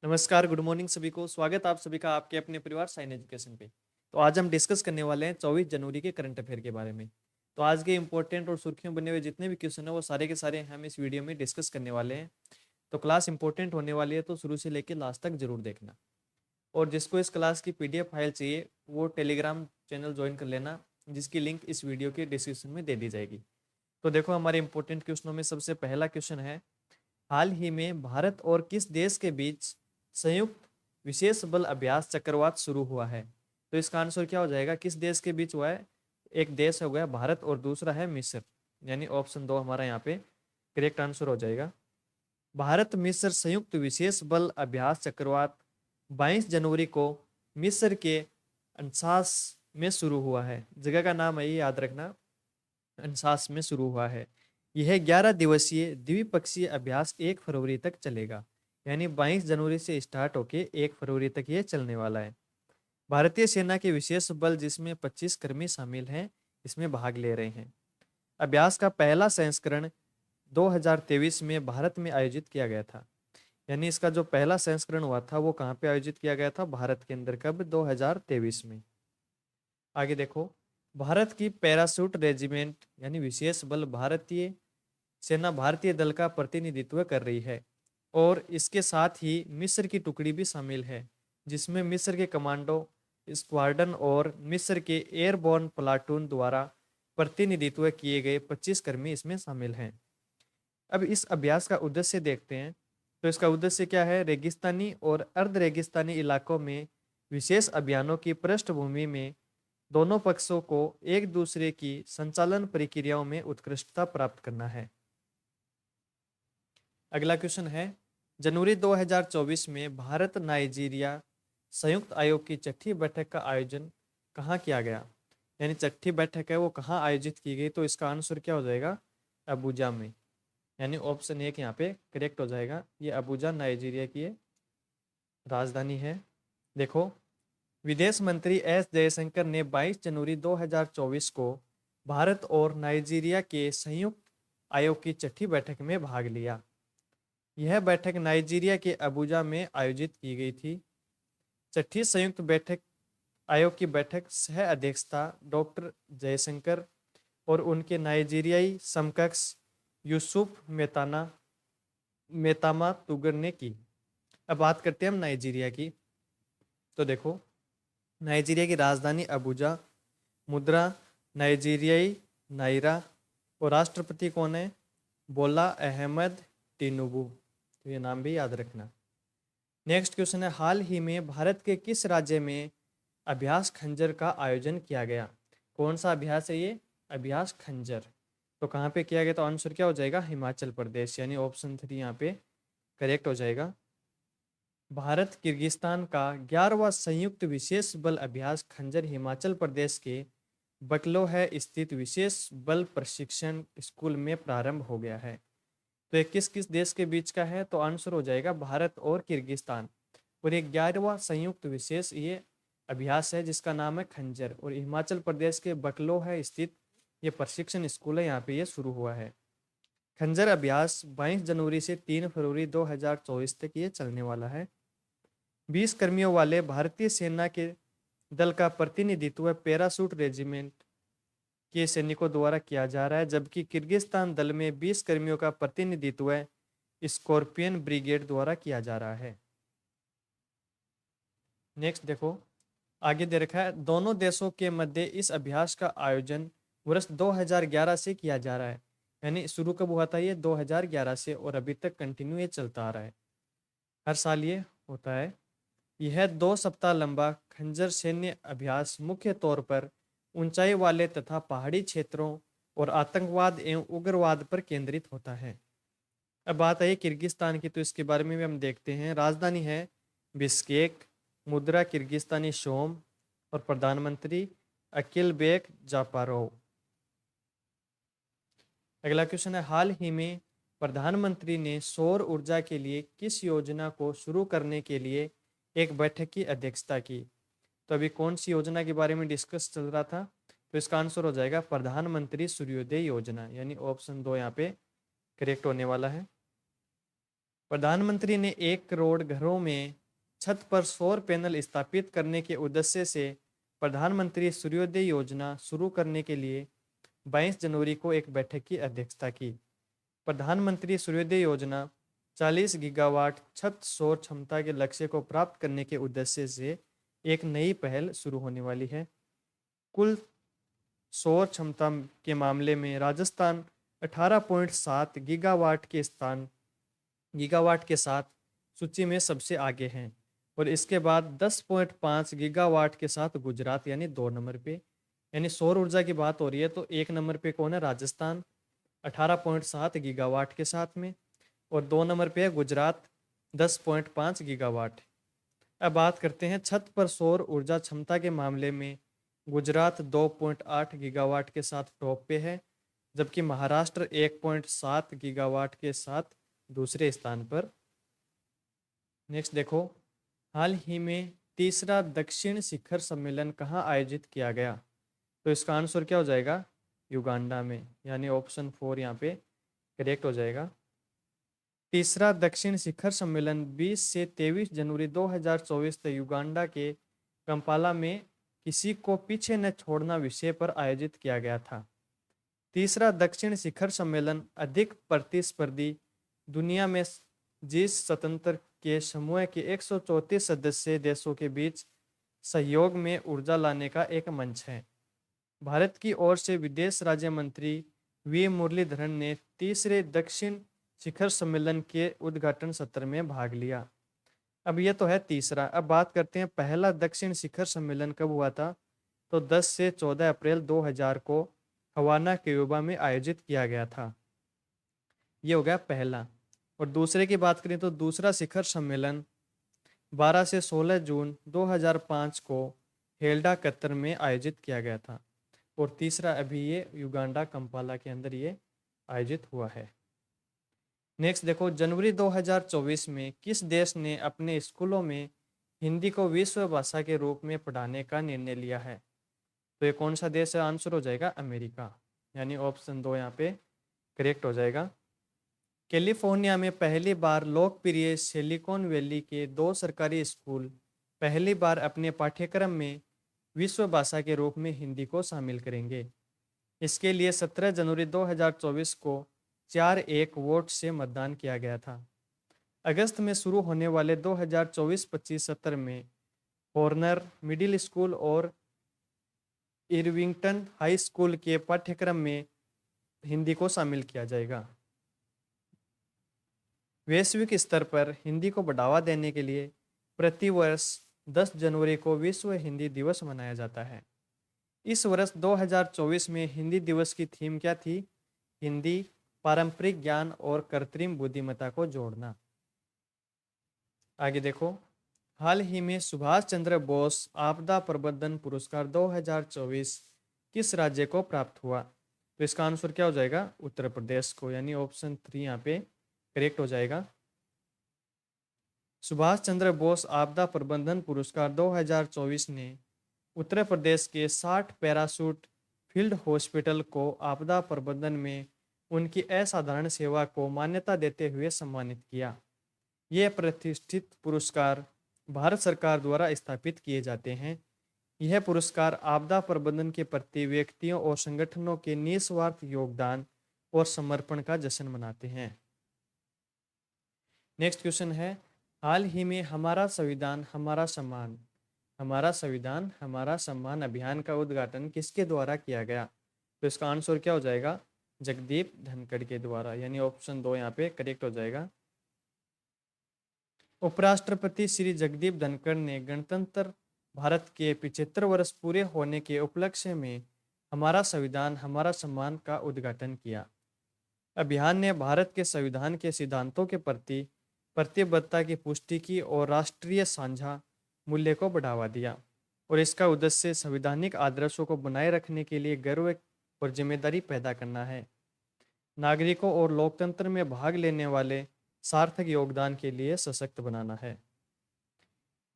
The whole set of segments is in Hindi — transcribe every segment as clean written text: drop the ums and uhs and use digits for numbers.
नमस्कार, गुड मॉर्निंग सभी को। स्वागत आप सभी का आपके अपने परिवार साइन एजुकेशन पे। तो आज हम डिस्कस करने वाले हैं 24 जनवरी के करंट अफेयर के बारे में। तो आज के इंपॉर्टेंट और सुर्खियों बने हुए जितने भी क्वेश्चन हैं वो सारे के सारे हम इस वीडियो में डिस्कस करने वाले हैं। तो क्लास इंपॉर्टेंट होने वाली है, तो शुरू से लेकर लास्ट तक जरूर देखना। और जिसको इस क्लास की पीडीएफ फाइल चाहिए वो टेलीग्राम चैनल ज्वाइन कर लेना, जिसकी लिंक इस वीडियो के डिस्क्रिप्शन में दे दी जाएगी। तो देखो, हमारे इंपॉर्टेंट क्वेश्चनों में सबसे पहला क्वेश्चन है, हाल ही में भारत और किस देश के बीच संयुक्त विशेष बल अभ्यास चक्रवात शुरू हुआ है? तो इसका आंसर क्या हो जाएगा? किस देश के बीच हुआ है? एक देश हो गया भारत और दूसरा है मिस्र, यानी ऑप्शन 2 हमारा यहाँ पे करेक्ट आंसर हो जाएगा। भारत मिस्र संयुक्त विशेष बल अभ्यास चक्रवात 22 जनवरी को मिस्र के अंसास में शुरू हुआ है। जगह का नाम है, ये याद रखना, अंसास में शुरू हुआ है। यह 11 दिवसीय द्विपक्षीय अभ्यास 1 फरवरी तक चलेगा, यानी 22 जनवरी से स्टार्ट होके 1 फरवरी तक ये चलने वाला है। भारतीय सेना के विशेष बल जिसमें 25 कर्मी शामिल हैं, इसमें भाग ले रहे हैं। अभ्यास का पहला संस्करण 2023 में भारत में आयोजित किया गया था। यानी इसका जो पहला संस्करण हुआ था वो कहाँ पे आयोजित किया गया था? भारत के अंदर। कब? 2023 में। आगे देखो, भारत की पैराशूट रेजिमेंट यानी विशेष बल भारतीय सेना भारतीय दल का प्रतिनिधित्व कर रही है, और इसके साथ ही मिस्र की टुकड़ी भी शामिल है, जिसमें मिस्र के कमांडो स्क्वाड्रन और मिस्र के एयरबोर्न प्लाटून द्वारा प्रतिनिधित्व किए गए 25 कर्मी इसमें शामिल हैं। अब इस अभ्यास का उद्देश्य देखते हैं। तो इसका उद्देश्य क्या है? रेगिस्तानी और अर्ध रेगिस्तानी इलाकों में विशेष अभियानों की पृष्ठभूमि में दोनों पक्षों को एक दूसरे की संचालन प्रक्रियाओं में उत्कृष्टता प्राप्त करना है। अगला क्वेश्चन है, जनवरी 2024 में भारत नाइजीरिया संयुक्त आयोग की छठी बैठक का आयोजन कहाँ किया गया? यानी छठी बैठक है वो कहाँ आयोजित की गई? तो इसका आंसर क्या हो जाएगा? अबूजा में, यानी ऑप्शन 1 यहाँ पे करेक्ट हो जाएगा। ये अबूजा नाइजीरिया की राजधानी है। देखो, विदेश मंत्री एस जयशंकर ने 22 जनवरी 2024 को भारत और नाइजीरिया के संयुक्त आयोग की छठी बैठक में भाग लिया। यह बैठक नाइजीरिया के अबूजा में आयोजित की गई थी। छठी संयुक्त बैठक आयोग की बैठक सह अध्यक्षता डॉक्टर जयशंकर और उनके नाइजीरियाई समकक्ष यूसुफ मेतामा तुगर ने की। अब बात करते हैं हम नाइजीरिया की। तो देखो, नाइजीरिया की राजधानी अबूजा, मुद्रा नाइजीरियाई नायरा, और राष्ट्रपति कौन है? बोला अहमद टिनुबू। तो ये नाम भी याद रखना। नेक्स्ट क्वेश्चन है, हाल ही में भारत के किस राज्य में अभ्यास खंजर का आयोजन किया गया? कौन सा अभ्यास है ये? अभ्यास खंजर। तो कहाँ पे किया गया? तो आंसर क्या हो जाएगा? हिमाचल प्रदेश, यानी ऑप्शन 3 यहाँ पे करेक्ट हो जाएगा। भारत किर्गिस्तान का 11वां संयुक्त विशेष बल अभ्यास खंजर हिमाचल प्रदेश के बकलोह स्थित विशेष बल प्रशिक्षण स्कूल में प्रारंभ हो गया है। तो ये किस किस देश के बीच का है? तो आंसर हो जाएगा भारत और किर्गिस्तान। और ये 11वां संयुक्त विशेष ये अभ्यास है जिसका नाम है खंजर, और हिमाचल प्रदेश के बकलोह स्थित ये प्रशिक्षण स्कूल है, यहाँ पे ये शुरू हुआ है। खंजर अभ्यास 22 जनवरी से 3 फरवरी 2024 तक ये चलने वाला है। 20 कर्मियों वाले भारतीय सेना के दल का प्रतिनिधित्व पैराशूट रेजिमेंट के सैनिकों द्वारा किया जा रहा है, जबकि किर्गिस्तान दल में 20 कर्मियों का प्रतिनिधित्व स्कॉर्पियन ब्रिगेड द्वारा किया जा रहा है। नेक्स्ट देखो, आगे दे रखा है, दोनों देशों के मध्य इस अभ्यास का आयोजन वर्ष 2011 से किया जा रहा है। यानी शुरू कब हुआ था? ये 2011 से, और अभी तक कंटिन्यू ये चलता आ रहा है। हर साल ये होता है। यह 2 सप्ताह लंबा खंजर सैन्य अभ्यास मुख्य तौर पर ऊंचाई वाले तथा पहाड़ी क्षेत्रों और आतंकवाद एवं उग्रवाद पर केंद्रित होता है। अब बात आई किर्गिस्तान की, तो इसके बारे में भी हम देखते हैं। राजधानी है बिश्केक, मुद्रा किर्गिस्तानी शोम, और प्रधानमंत्री अकिलबेक जापारोव। अगला क्वेश्चन है, हाल ही में प्रधानमंत्री ने सौर ऊर्जा के लिए किस योजना को शुरू करने के लिए एक बैठक की अध्यक्षता की? तो अभी कौन सी योजना के बारे में डिस्कस चल रहा था? तो इसका आंसर हो जाएगा प्रधानमंत्री सूर्योदय योजना, यानी ऑप्शन 2 यहाँ पे करेक्ट होने वाला है। प्रधानमंत्री ने 1 करोड़ घरों में छत पर सौर पैनल स्थापित करने के उद्देश्य से प्रधानमंत्री सूर्योदय योजना शुरू करने के लिए 22 जनवरी को एक बैठक की अध्यक्षता की। प्रधानमंत्री सूर्योदय योजना 40 गीगावाट छत सौर क्षमता के लक्ष्य को प्राप्त करने के उद्देश्य से एक नई पहल शुरू होने वाली है। कुल सौर क्षमता के मामले में राजस्थान 18.7 गीगावाट के साथ सूची में सबसे आगे हैं और इसके बाद 10.5 गीगावाट के साथ गुजरात यानी 2 नंबर पे। यानी सौर ऊर्जा की बात हो रही है तो 1 नंबर पे कौन है? राजस्थान 18.7 गीगावाट के साथ में, और 2 नंबर पे है गुजरात 10.5 गीगावाट। अब बात करते हैं छत पर सौर ऊर्जा क्षमता के मामले में गुजरात 2.8 गीगावाट के साथ टॉप पे है, जबकि महाराष्ट्र 1.7 गीगावाट के साथ दूसरे स्थान पर। नेक्स्ट देखो, हाल ही में तीसरा दक्षिण शिखर सम्मेलन कहाँ आयोजित किया गया? तो इसका आंसर क्या हो जाएगा? युगांडा में, यानी ऑप्शन 4 यहाँ पे करेक्ट हो जाएगा। तीसरा दक्षिण शिखर सम्मेलन 20 से 23 जनवरी 2024 तक युगांडा के कंपाला में किसी को पीछे न छोड़ना विषय पर आयोजित किया गया था। तीसरा दक्षिण शिखर सम्मेलन अधिक प्रतिस्पर्धी दुनिया में जिस स्वतंत्र के समूह के 134 सदस्य देशों के बीच सहयोग में ऊर्जा लाने का एक मंच है। भारत की ओर से विदेश राज्य मंत्री वी मुरलीधरन ने तीसरे दक्षिण शिखर सम्मेलन के उद्घाटन सत्र में भाग लिया। अब ये तो है तीसरा। अब बात करते हैं पहला दक्षिण शिखर सम्मेलन कब हुआ था? तो 10 से 14 अप्रैल 2000 को हवाना क्यूबा में आयोजित किया गया था। ये हो गया पहला। और दूसरे की बात करें तो दूसरा शिखर सम्मेलन 12 से 16 जून 2005 को हेल्डा कतर में आयोजित किया गया था। और तीसरा अभी ये युगांडा कंपाला के अंदर ये आयोजित हुआ है। नेक्स्ट देखो, जनवरी 2024 में किस देश ने अपने स्कूलों में हिंदी को विश्व भाषा के रूप में पढ़ाने का निर्णय लिया है? तो ये कौन सा देश है? आंसर हो जाएगा अमेरिका, यानी ऑप्शन 2 यहाँ पे करेक्ट हो जाएगा। कैलिफोर्निया में पहली बार लोकप्रिय सिलिकॉन वैली के 2 सरकारी स्कूल पहली बार अपने पाठ्यक्रम में विश्व भाषा के रूप में हिंदी को शामिल करेंगे। इसके लिए 17 जनवरी 2024 को 4-1 वोट से मतदान किया गया था। अगस्त में शुरू होने वाले 2024-25 सत्र में हॉर्नर मिडिल स्कूल और इरविंगटन हाई स्कूल के पाठ्यक्रम में हिंदी को शामिल किया जाएगा। वैश्विक स्तर पर हिंदी को बढ़ावा देने के लिए प्रतिवर्ष 10 जनवरी को विश्व हिंदी दिवस मनाया जाता है। इस वर्ष 2024 में हिंदी दिवस की थीम क्या थी? हिंदी, पारंपरिक ज्ञान और कृत्रिम बुद्धिमत्ता को जोड़ना। आगे देखो, हाल ही में सुभाष चंद्र बोस आपदा प्रबंधन पुरस्कार 2024 किस राज्य को प्राप्त हुआ? तो इसका आंसर क्या हो जाएगा? उत्तर प्रदेश को, यानी ऑप्शन 3 यहाँ पे करेक्ट हो जाएगा। सुभाष चंद्र बोस आपदा प्रबंधन पुरस्कार 2024 ने उत्तर प्रदेश के 60 पैराशूट फील्ड हॉस्पिटल को आपदा प्रबंधन में उनकी असाधारण सेवा को मान्यता देते हुए सम्मानित किया। ये प्रतिष्ठित पुरस्कार भारत सरकार द्वारा स्थापित किए जाते हैं। यह पुरस्कार आपदा प्रबंधन के प्रति व्यक्तियों और संगठनों के निस्वार्थ योगदान और समर्पण का जश्न मनाते हैं। नेक्स्ट क्वेश्चन है, हाल ही में हमारा संविधान हमारा सम्मान हमारा सम्मान अभियान का उद्घाटन किसके द्वारा किया गया? तो इसका आंसर क्या हो जाएगा? जगदीप धनखड़ के द्वारा, यानी ऑप्शन 2 यहाँ पे करेक्ट हो जाएगा। उपराष्ट्रपति श्री जगदीप धनखड़ ने गणतंत्र भारत के 75 वर्ष पूरे होने के उपलक्ष्य में हमारा संविधान हमारा सम्मान का उद्घाटन किया। अभियान ने भारत के संविधान के सिद्धांतों के प्रति प्रतिबद्धता की पुष्टि की और राष्ट्रीय साझा मूल्य को बढ़ावा दिया, और इसका उद्देश्य संवैधानिक आदर्शों को बनाए रखने के लिए गर्व और जिम्मेदारी पैदा करना है। नागरिकों और लोकतंत्र में भाग लेने वाले सार्थक योगदान के लिए सशक्त बनाना है।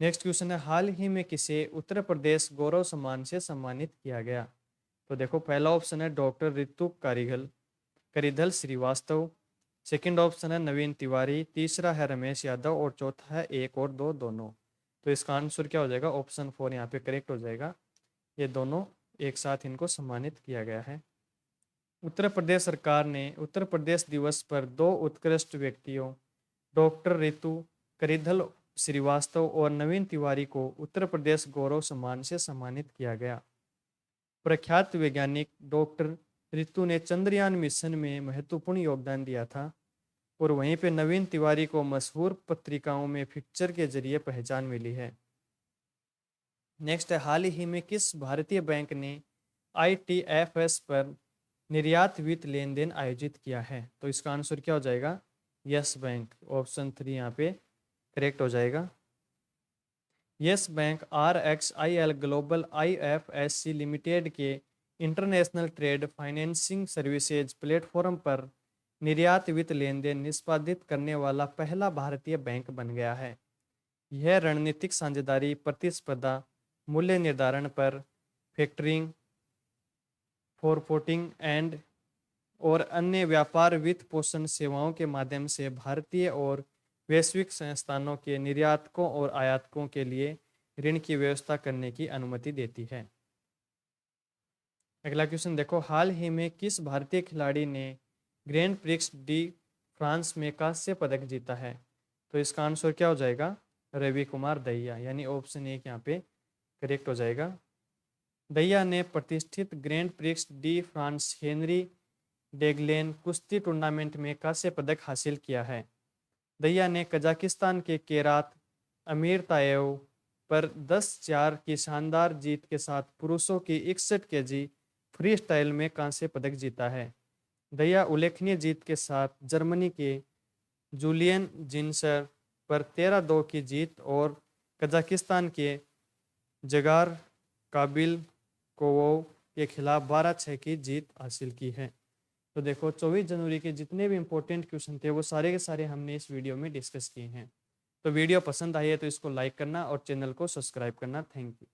नेक्स्ट क्वेश्चन है, हाल ही में किसे उत्तर प्रदेश गौरव सम्मान से सम्मानित किया गया? तो देखो, पहला ऑप्शन है doctor Ritu Karidhal Srivastava, second option है नवीन तिवारी, तीसरा है रमेश यादव और चौथा है एक और दो दोनों। तो इसका आंसर क्या हो जाएगा, ऑप्शन 4 यहाँ पे करेक्ट हो जाएगा। ये दोनों एक साथ इनको सम्मानित किया गया है। उत्तर प्रदेश सरकार ने उत्तर प्रदेश दिवस पर दो उत्कृष्ट व्यक्तियों डॉक्टर रितु करिधल श्रीवास्तव और नवीन तिवारी को उत्तर प्रदेश गौरव सम्मान से सम्मानित किया गया। प्रख्यात वैज्ञानिक डॉक्टर रितु ने चंद्रयान मिशन में महत्वपूर्ण योगदान दिया था और वहीं पे नवीन तिवारी को मशहूर पत्रिकाओं में पिक्चर के जरिए पहचान मिली है। नेक्स्ट है, हाल ही में किस भारतीय बैंक ने ITFS पर निर्यात वित्त लेन देन आयोजित किया है? तो इसका आंसर क्या हो जाएगा, यस बैंक, ऑप्शन 3 यहाँ पे करेक्ट हो जाएगा। Yes Bank RXIL Global IFSC Limited के international trade financing services platform पर निर्यात वित्त लेन देन निष्पादित करने वाला पहला भारतीय बैंक बन गया है। यह रणनीतिक साझेदारी, प्रतिस्पर्धा, मूल्य निर्धारण पर, फैक्टरिंग, फॉरपोर्टिंग एंड और अन्य व्यापार वित्त पोषण सेवाओं के माध्यम से भारतीय और वैश्विक संस्थानों के निर्यातकों और आयातकों के लिए ऋण की व्यवस्था करने की अनुमति देती है। अगला क्वेश्चन देखो, हाल ही में किस भारतीय खिलाड़ी ने ग्रैंड प्रिक्स डी फ्रांस में कांस्य पदक जीता है? तो इसका आंसर क्या हो जाएगा, रवि कुमार दहिया, यानी ऑप्शन 1 यहाँ पे करेक्ट हो जाएगा। दहिया ने प्रतिष्ठित Grand Prix de France Henri Deglane कुश्ती टूर्नामेंट में कांस्य पदक हासिल किया है। दहिया ने कजाकिस्तान के केरात अमीरताएव पर 10-4 की शानदार जीत के साथ पुरुषों की 61 kg फ्री स्टाइल में कांस्य पदक जीता है। दहिया उल्लेखनीय जीत के साथ जर्मनी के जूलियन जिंसर पर 13-2 की जीत और कजाकिस्तान के जगार काबिल कोवोव के खिलाफ 12-6 की जीत हासिल की है। तो देखो 24 जनवरी के जितने भी इंपॉर्टेंट क्वेश्चन थे वो सारे के सारे हमने इस वीडियो में डिस्कस किए हैं। तो वीडियो पसंद आई है तो इसको लाइक करना और चैनल को सब्सक्राइब करना। Thank you.